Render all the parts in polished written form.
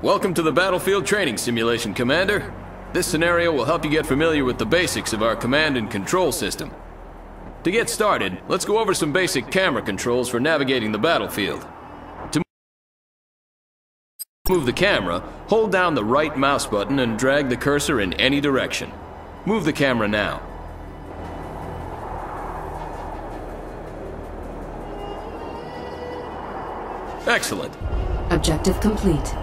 Welcome to the Battlefield Training Simulation, Commander. This scenario will help you get familiar with the basics of our command and control system. To get started, let's go over some basic camera controls for navigating the battlefield. To move the camera, hold down the right mouse button and drag the cursor in any direction. Move the camera now. Excellent. Objective complete.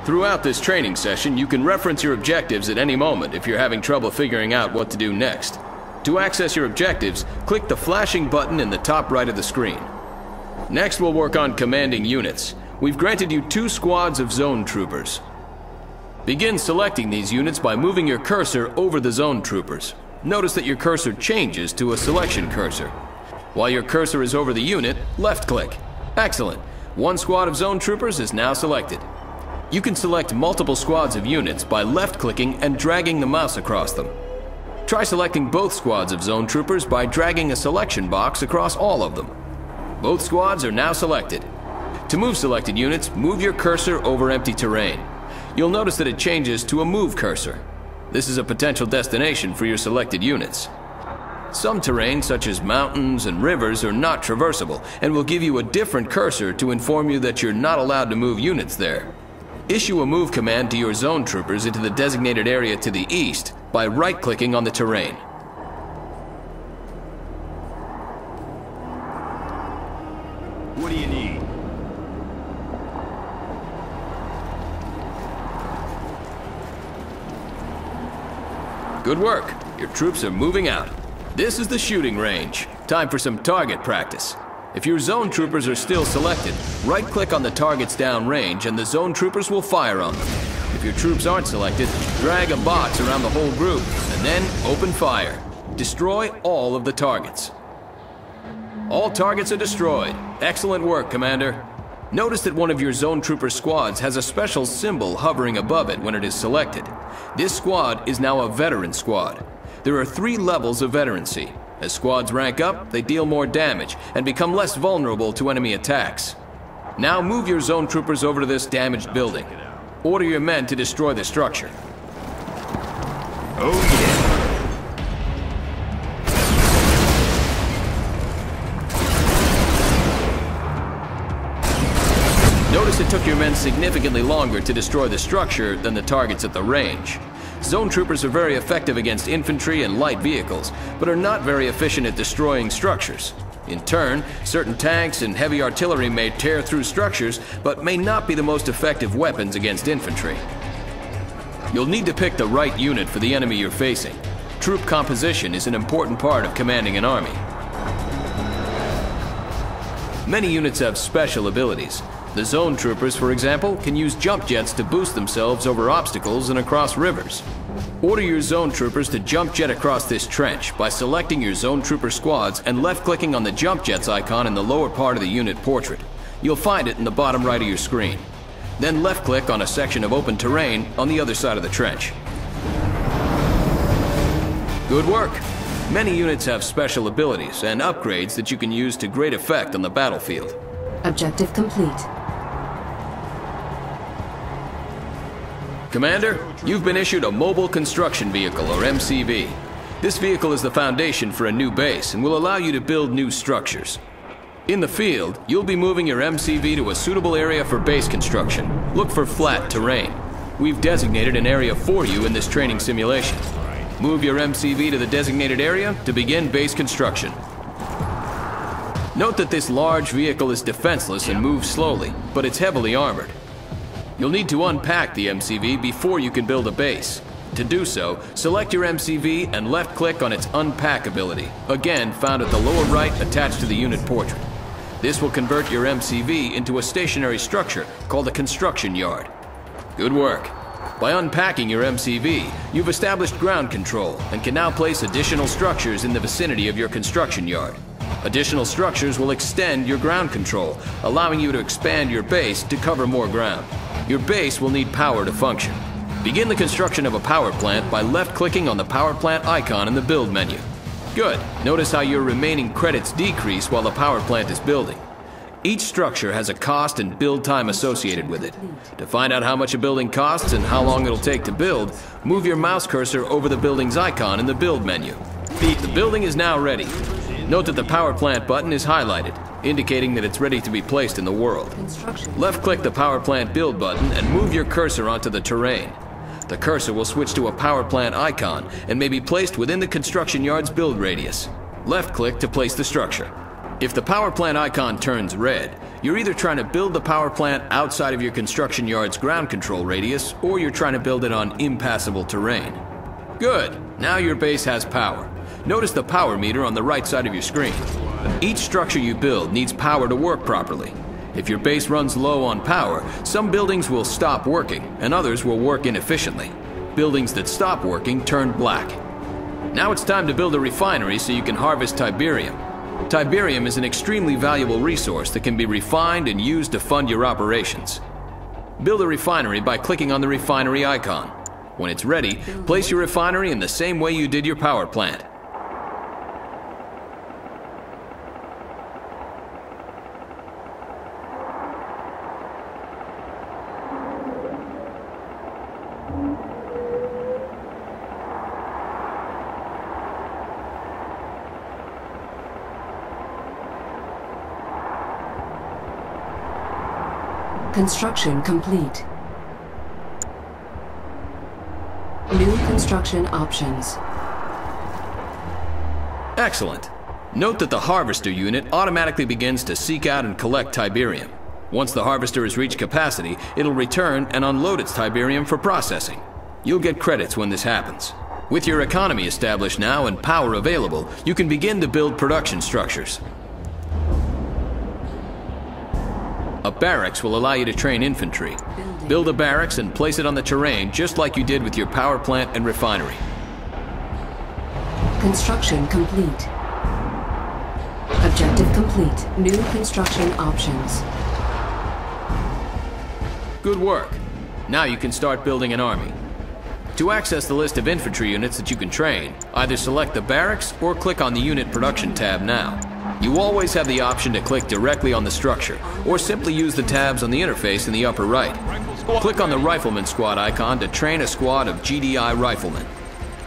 Throughout this training session, you can reference your objectives at any moment if you're having trouble figuring out what to do next. To access your objectives, click the flashing button in the top right of the screen. Next, we'll work on commanding units. We've granted you 2 squads of zone troopers. Begin selecting these units by moving your cursor over the zone troopers. Notice that your cursor changes to a selection cursor. While your cursor is over the unit, left-click. Excellent. 1 squad of zone troopers is now selected. You can select multiple squads of units by left-clicking and dragging the mouse across them. Try selecting both squads of zone troopers by dragging a selection box across all of them. Both squads are now selected. To move selected units, move your cursor over empty terrain. You'll notice that it changes to a move cursor. This is a potential destination for your selected units. Some terrain, such as mountains and rivers, are not traversable and will give you a different cursor to inform you that you're not allowed to move units there. Issue a move command to your zone troopers into the designated area to the east by right-clicking on the terrain. What do you need? Good work. Your troops are moving out. This is the shooting range. Time for some target practice. If your zone troopers are still selected, right-click on the targets downrange and the zone troopers will fire on them. If your troops aren't selected, drag a box around the whole group and then open fire. Destroy all of the targets. All targets are destroyed. Excellent work, Commander. Notice that one of your zone trooper squads has a special symbol hovering above it when it is selected. This squad is now a veteran squad. There are 3 levels of veterancy. As squads rank up, they deal more damage and become less vulnerable to enemy attacks. Now move your zone troopers over to this damaged building. Order your men to destroy the structure. Oh yeah. Notice it took your men significantly longer to destroy the structure than the targets at the range. Zone troopers are very effective against infantry and light vehicles, but are not very efficient at destroying structures. In turn, certain tanks and heavy artillery may tear through structures, but may not be the most effective weapons against infantry. You'll need to pick the right unit for the enemy you're facing. Troop composition is an important part of commanding an army. Many units have special abilities. The zone troopers, for example, can use jump jets to boost themselves over obstacles and across rivers. Order your zone troopers to jump jet across this trench by selecting your zone trooper squads and left-clicking on the jump jets icon in the lower part of the unit portrait. You'll find it in the bottom right of your screen. Then left-click on a section of open terrain on the other side of the trench. Good work! Many units have special abilities and upgrades that you can use to great effect on the battlefield. Objective complete. Commander, you've been issued a Mobile Construction Vehicle, or MCV. This vehicle is the foundation for a new base and will allow you to build new structures. In the field, you'll be moving your MCV to a suitable area for base construction. Look for flat terrain. We've designated an area for you in this training simulation. Move your MCV to the designated area to begin base construction. Note that this large vehicle is defenseless and moves slowly, but it's heavily armored. You'll need to unpack the MCV before you can build a base. To do so, select your MCV and left-click on its Unpack ability, again found at the lower right attached to the unit portrait. This will convert your MCV into a stationary structure called a construction yard. Good work. By unpacking your MCV, you've established ground control and can now place additional structures in the vicinity of your construction yard. Additional structures will extend your ground control, allowing you to expand your base to cover more ground. Your base will need power to function. Begin the construction of a power plant by left-clicking on the power plant icon in the build menu. Good. Notice how your remaining credits decrease while the power plant is building. Each structure has a cost and build time associated with it. To find out how much a building costs and how long it'll take to build, move your mouse cursor over the building's icon in the build menu. The building is now ready. Note that the power plant button is highlighted, indicating that it's ready to be placed in the world. Left-click the power plant build button and move your cursor onto the terrain. The cursor will switch to a power plant icon and may be placed within the construction yard's build radius. Left-click to place the structure. If the power plant icon turns red, you're either trying to build the power plant outside of your construction yard's ground control radius, or you're trying to build it on impassable terrain. Good. Now your base has power. Notice the power meter on the right side of your screen. Each structure you build needs power to work properly. If your base runs low on power, some buildings will stop working and others will work inefficiently. Buildings that stop working turn black. Now it's time to build a refinery so you can harvest Tiberium. Tiberium is an extremely valuable resource that can be refined and used to fund your operations. Build a refinery by clicking on the refinery icon. When it's ready, place your refinery in the same way you did your power plant. Construction complete. New construction options. Excellent. Note that the harvester unit automatically begins to seek out and collect Tiberium. Once the harvester has reached capacity, it'll return and unload its Tiberium for processing. You'll get credits when this happens. With your economy established now and power available, you can begin to build production structures. A barracks will allow you to train infantry. Build a barracks and place it on the terrain just like you did with your power plant and refinery. Construction complete. Objective complete. New construction options. Good work. Now you can start building an army. To access the list of infantry units that you can train, either select the barracks or click on the Unit Production tab now. You always have the option to click directly on the structure, or simply use the tabs on the interface in the upper right. Click on the Rifleman Squad icon to train a squad of GDI riflemen.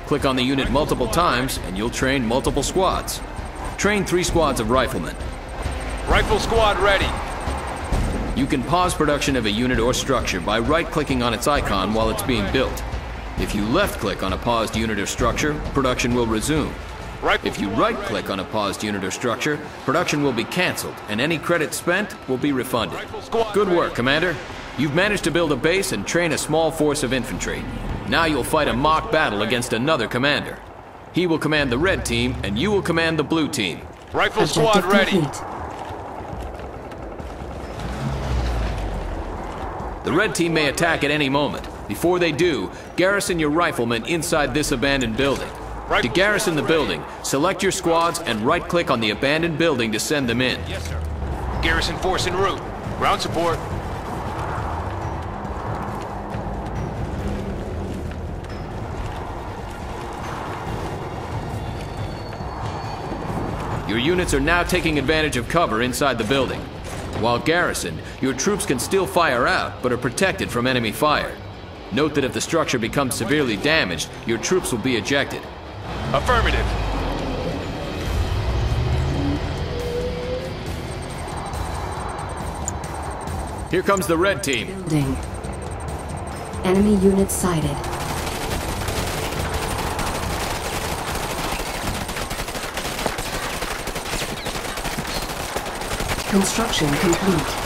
Click on the unit multiple times and you'll train multiple squads. Train 3 squads of riflemen. Rifle squad ready. You can pause production of a unit or structure by right-clicking on its icon while it's being built. If you left-click on a paused unit or structure, production will resume. If you right-click on a paused unit or structure, production will be cancelled, and any credit spent will be refunded. Good work, Commander. You've managed to build a base and train a small force of infantry. Now you'll fight a mock battle against another commander. He will command the red team, and you will command the blue team. Rifle squad ready. Complete. The red team may attack at any moment. Before they do, garrison your riflemen inside this abandoned building. To garrison the building, select your squads and right-click on the abandoned building to send them in. Yes, sir. Garrison force en route. Ground support. Your units are now taking advantage of cover inside the building. While garrisoned, your troops can still fire out, but are protected from enemy fire. Note that if the structure becomes severely damaged, your troops will be ejected. Affirmative. Here comes the red team. Building. Enemy units sighted. Construction complete.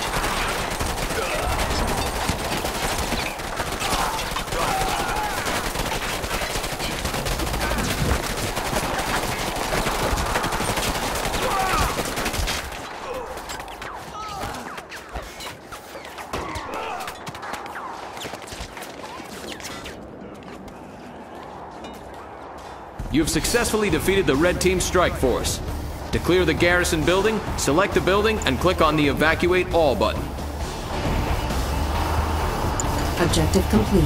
You have successfully defeated the red team's strike force. To clear the garrison building, select the building and click on the Evacuate All button. Objective complete.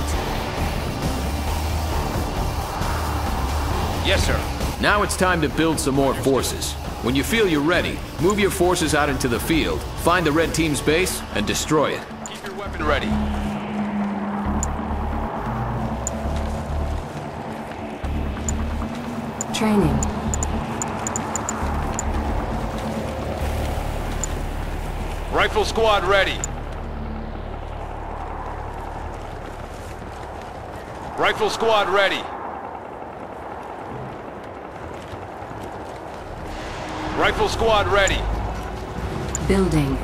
Yes, sir. Now it's time to build some more forces. When you feel you're ready, move your forces out into the field, find the red team's base, and destroy it. Keep your weapon ready. Training. Rifle squad ready. Rifle squad ready. Rifle squad ready. Building.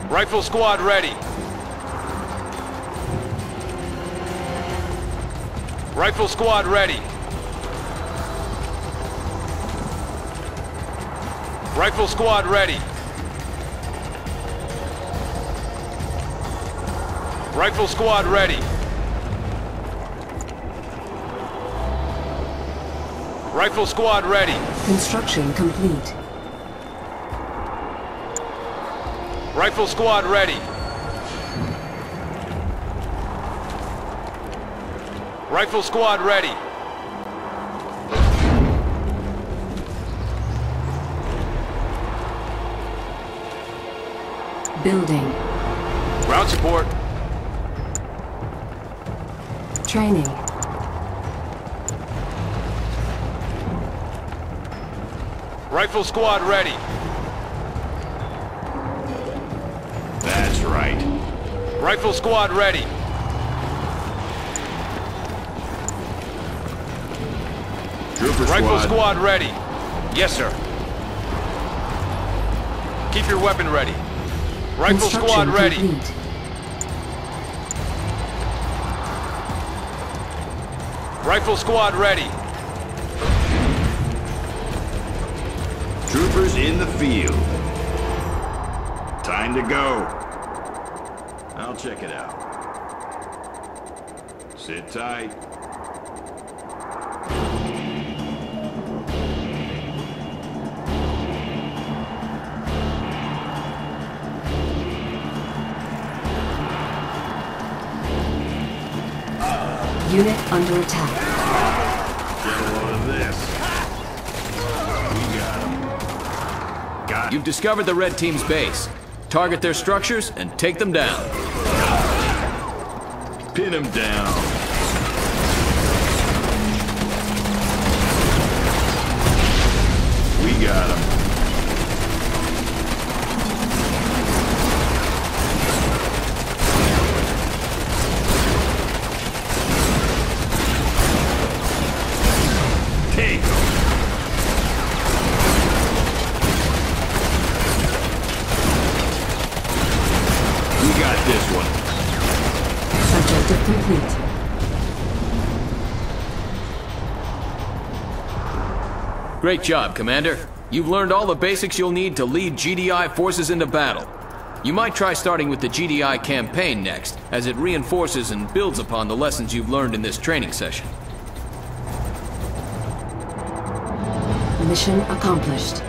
Rifle squad ready. Rifle squad ready. Rifle squad ready. Rifle squad ready. Rifle squad ready. Construction complete. Rifle squad ready. Rifle squad ready. Building. Ground support. Training. Rifle squad ready. That's right. Rifle squad ready. Trooper Rifle squad. squad ready. Yes, sir. Keep your weapon ready. Rifle squad Construction ready. complete. Rifle squad ready. Troopers in the field. Time to go. I'll check it out. Sit tight. Unit under attack. Get a load of this. We got 'em. Got You've discovered the red team's base. Target their structures and take them down. Pin him down. We got him. Take him. We got this one. Objective complete. Great job, Commander. You've learned all the basics you'll need to lead GDI forces into battle. You might try starting with the GDI campaign next, as it reinforces and builds upon the lessons you've learned in this training session. Mission accomplished.